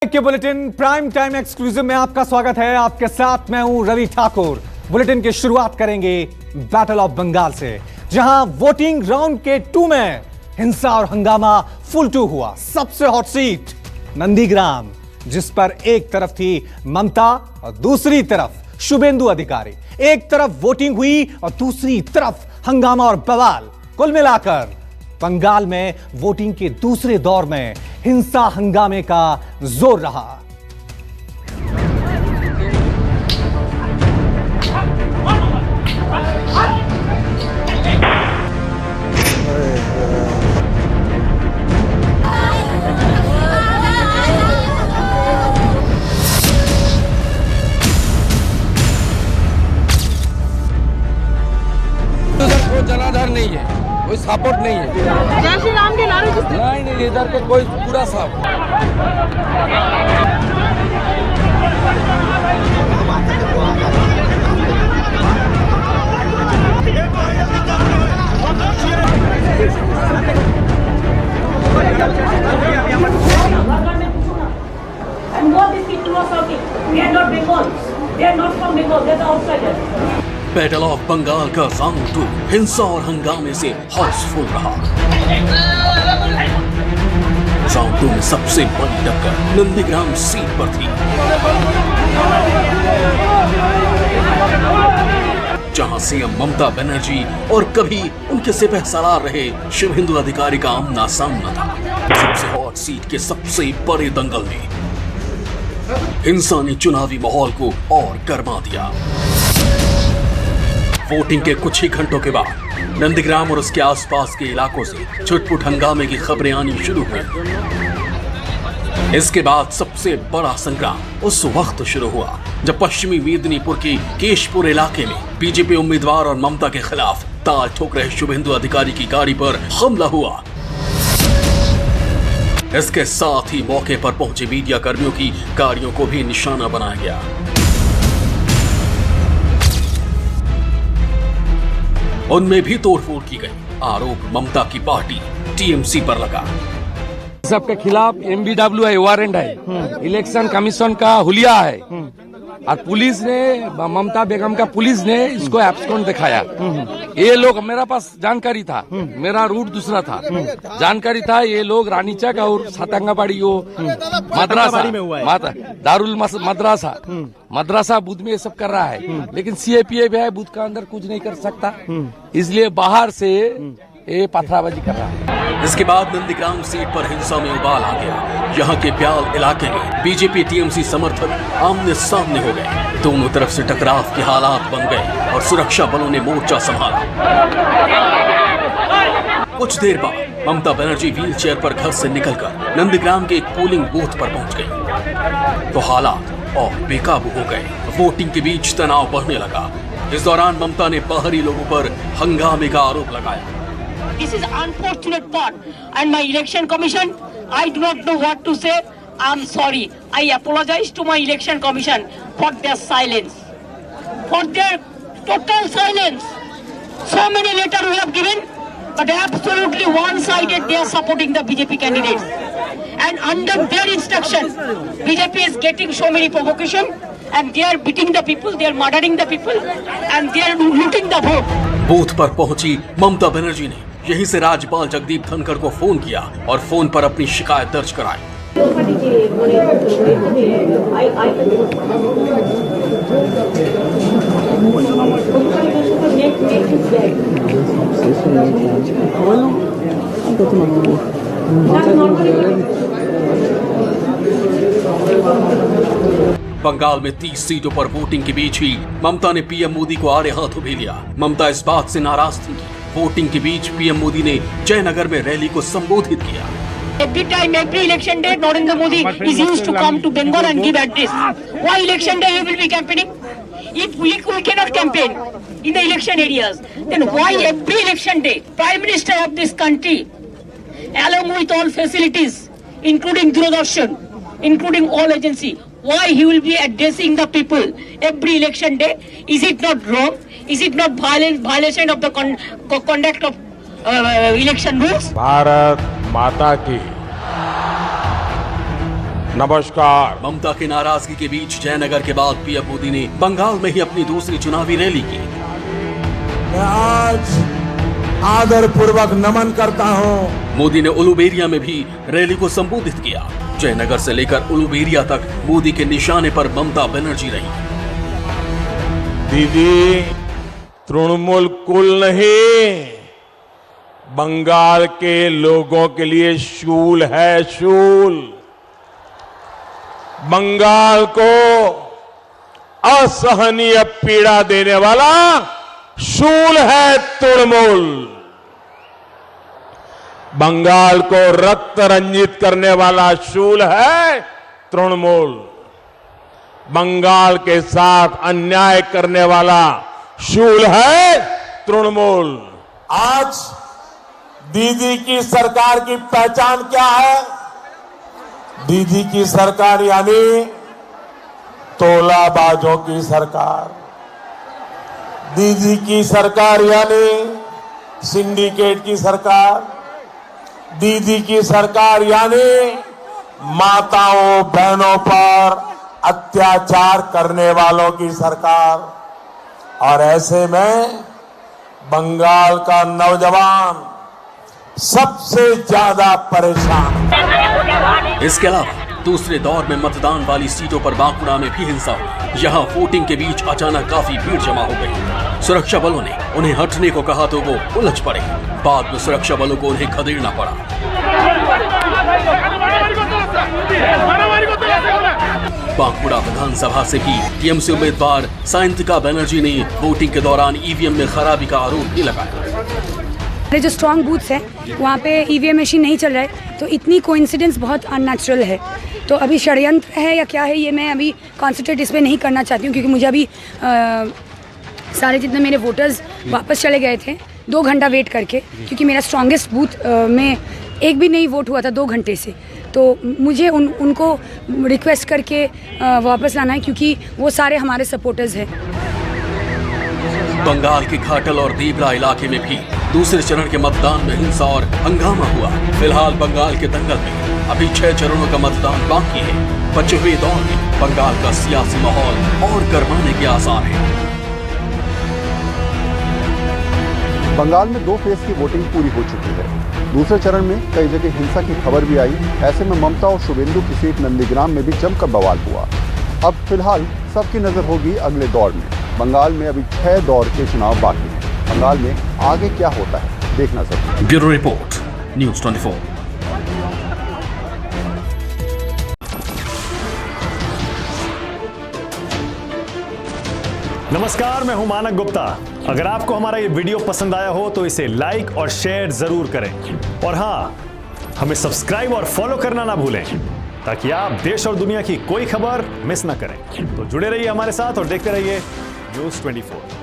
के bulletin prime time exclusive में आपका स्वागत है। आपके साथ मैं हूं रवि ठाकुर। बुलेटिन की शुरुआत करेंगे बैटल ऑफ बंगाल से, जहां वोटिंग राउंड के 2 में हिंसा और हंगामा फुल 2 हुआ। सबसे हॉट सीट नंदीग्राम, जिस पर एक तरफ थी ममता और दूसरी तरफ शुभेंदु अधिकारी। एक तरफ वोटिंग हुई और दूसरी तरफ हंगामा और बवाल। कुल मिलाकर बंगाल में वोटिंग के दूसरे दौर में हिंसा हंगामे का जोर रहा। उधर कोई जनाधार नहीं है, कोई सपोर्ट नहीं है। जय श्री राम के नारे किसने? नहीं, इधर के कोई पूरा साफ। And what these people are shouting? They are not Bengals. They are not from Bengal. They are the outsiders. Battle of Bengal का राउंड 2 हिंसा और हंगामे से हाउसफुल रहा। राउंड 2 में सबसे बड़ी टक्कर नंदीग्राम सीट पर थी, जहां सीएम ममता बनर्जी और कभी उनके सिपह सलार रहे शुभेंदु अधिकारी का आमना सामना था। सबसे हॉट सीट के सबसे बड़े दंगल में हिंसा ने चुनावी माहौल को और गर्मा दिया। वोटिंग के कुछ ही घंटों के बाद नंदीग्राम और उसके आसपास के इलाकों से छुटपुट हंगामे की खबरें आनी शुरू हुई। इसके बाद सबसे बड़ा संग्राम उस वक्त शुरू हुआ जब पश्चिमी मेदिनीपुर के केशपुर इलाके में बीजेपी उम्मीदवार और ममता के खिलाफ ताल ठोक रहे शुभेंदु अधिकारी की गाड़ी पर हमला हुआ। इसके साथ ही मौके पर पहुंचे मीडिया कर्मियों की गाड़ियों को भी निशाना बनाया गया। उनमें भी तोड़फोड़ की गई। आरोप ममता की पार्टी टीएमसी पर लगा। सबके खिलाफ MBWI वारंट है, इलेक्शन कमीशन का हुलिया है, और पुलिस ने, ममता बेगम का पुलिस ने इसको एब्सकॉन्ड दिखाया। ये लोग, मेरा पास जानकारी था, मेरा रूट दूसरा था, जानकारी था ये लोग रानीचक और सातंगाबाड़ी वो मदरसा दारुल मदरसा बूथ में ये सब कर रहा है, लेकिन CAPF है, बूथ का अंदर कुछ नहीं कर सकता, इसलिए बाहर से ये पथराबाजी कर रहा है। इसके बाद नंदीग्राम सीट पर हिंसा में उबाल आ गया। यहाँ के प्याल इलाके में बीजेपी टीएमसी समर्थक आमने सामने हो गए। दोनों तरफ से टकराव के हालात बन गए और सुरक्षा बलों ने मोर्चा संभाला। कुछ देर बाद ममता बनर्जी व्हील चेयर पर घर से निकलकर नंदीग्राम के एक पोलिंग बूथ पर पहुंच गई, तो हालात और बेकाबू हो गए। वोटिंग के बीच तनाव बढ़ने लगा। इस दौरान ममता ने बाहरी लोगों पर हंगामे का आरोप लगाया। This is unfortunate part, and my election commission, I do not know what to say. I'm sorry. I apologize to my election commission for their silence, for their total silence. So many letters we have given, but absolutely one-sided they are supporting the BJP candidates. And under their instruction, BJP is getting so many provocation, and they are beating the people, they are murdering the people, and they are looting the vote. Booth पर पहुंची ममता बनर्जी ने यहीं से राज्यपाल जगदीप धनखड़ को phone किया और phone पर अपनी शिकायत दर्ज कराई। बंगाल में 30 सीटों पर वोटिंग के बीच ही ममता ने पीएम मोदी को आड़े हाथों भी लिया। ममता इस बात से नाराज थी कि वोटिंग के बीच पीएम मोदी ने जयनगर में रैली को संबोधित किया। Every time, every election day, Narendra Modi is used to come to Bengal and give address. Why election day he will be campaigning? If we cannot campaign in the election areas, then why every election day, Prime Minister of this country, along with all facilities, including Doordarshan, including all agency, why he will be addressing the people every election day? Is it not wrong? Is it not violation of the conduct of election rules? Bharat माता की नमस्कार। ममता की नाराजगी के बीच जयनगर के बाद PM Modi ने बंगाल में ही अपनी दूसरी चुनावी रैली की। मैं आज आदर पूर्वक नमन करता हूं। मोदी ने उलुबेरिया में भी रैली को संबोधित किया। जयनगर से लेकर उलुबेरिया तक मोदी के निशाने पर ममता बनर्जी रही। दीदी, तृणमूल कुल नहीं, बंगाल के लोगों के लिए शूल है, शूल। बंगाल को असहनीय पीड़ा देने वाला शूल है तृणमूल। बंगाल को रक्त रंजित करने वाला शूल है तृणमूल। बंगाल के साथ अन्याय करने वाला शूल है तृणमूल। आज दीदी की सरकार की पहचान क्या है? दीदी की सरकार यानी तोलाबाजों की सरकार। दीदी की सरकार यानी सिंडिकेट की सरकार। दीदी की सरकार यानी माताओं बहनों पर अत्याचार करने वालों की सरकार। और ऐसे में बंगाल का नौजवान सबसे ज्यादा परेशान। इसके अलावा दूसरे दौर में मतदान वाली सीटों पर बांकुड़ा में भी हिंसा हुई। यहाँ वोटिंग के बीच अचानक काफी भीड़ जमा हो गई। सुरक्षा बलों ने उन्हें हटने को कहा तो वो उलझ पड़े। बाद में सुरक्षा बलों को उन्हें खदेड़ना पड़ा। बांकुड़ा विधानसभा से भी टीएमसी उम्मीदवार सायंतिका बनर्जी ने वोटिंग के दौरान ईवीएम में खराबी का आरोप भी लगाया। जो स्ट्रॉन्ग बूथ्स है वहाँ पे ईवीएम मशीन नहीं चल रहा है, तो इतनी कोइंसिडेंस बहुत अननेचुरल है। तो अभी षड्यंत्र है या क्या है, ये मैं अभी कॉन्सेंट्रेट इस पर नहीं करना चाहती हूँ, क्योंकि मुझे अभी सारे जितने मेरे वोटर्स वापस चले गए थे 2 घंटा वेट करके, क्योंकि मेरा स्ट्रॉन्गेस्ट बूथ में एक भी नहीं वोट हुआ था 2 घंटे से। तो मुझे उनको रिक्वेस्ट करके वापस लाना है, क्योंकि वो सारे हमारे सपोर्टर्स हैं। बंगाल के घाटल और दीबरा इलाके में भी दूसरे चरण के मतदान में हिंसा और हंगामा हुआ। फिलहाल बंगाल के दंगल में अभी 6 चरणों का मतदान बाकी है। बचे हुए दौर में बंगाल का सियासी माहौल और गर्माने के आसार हैं। बंगाल में 2 फेज की वोटिंग पूरी हो चुकी है। दूसरे चरण में कई जगह हिंसा की खबर भी आई। ऐसे में ममता और शुभेंदु की सीट नंदीग्राम में भी जमकर बवाल हुआ। अब फिलहाल सबकी नजर होगी अगले दौर में। बंगाल में अभी 6 दौर के चुनाव बाकी हैं। बंगाल में आगे क्या होता है देखना जरूरी। Bureau report, news 24। नमस्कार, मैं हूं मानक गुप्ता। अगर आपको हमारा ये वीडियो पसंद आया हो तो इसे लाइक और शेयर जरूर करें। और हाँ, हमें सब्सक्राइब और फॉलो करना ना भूलें, ताकि आप देश और दुनिया की कोई खबर मिस ना करें। तो जुड़े रहिए हमारे साथ और देखते रहिए न्यूज़ 24।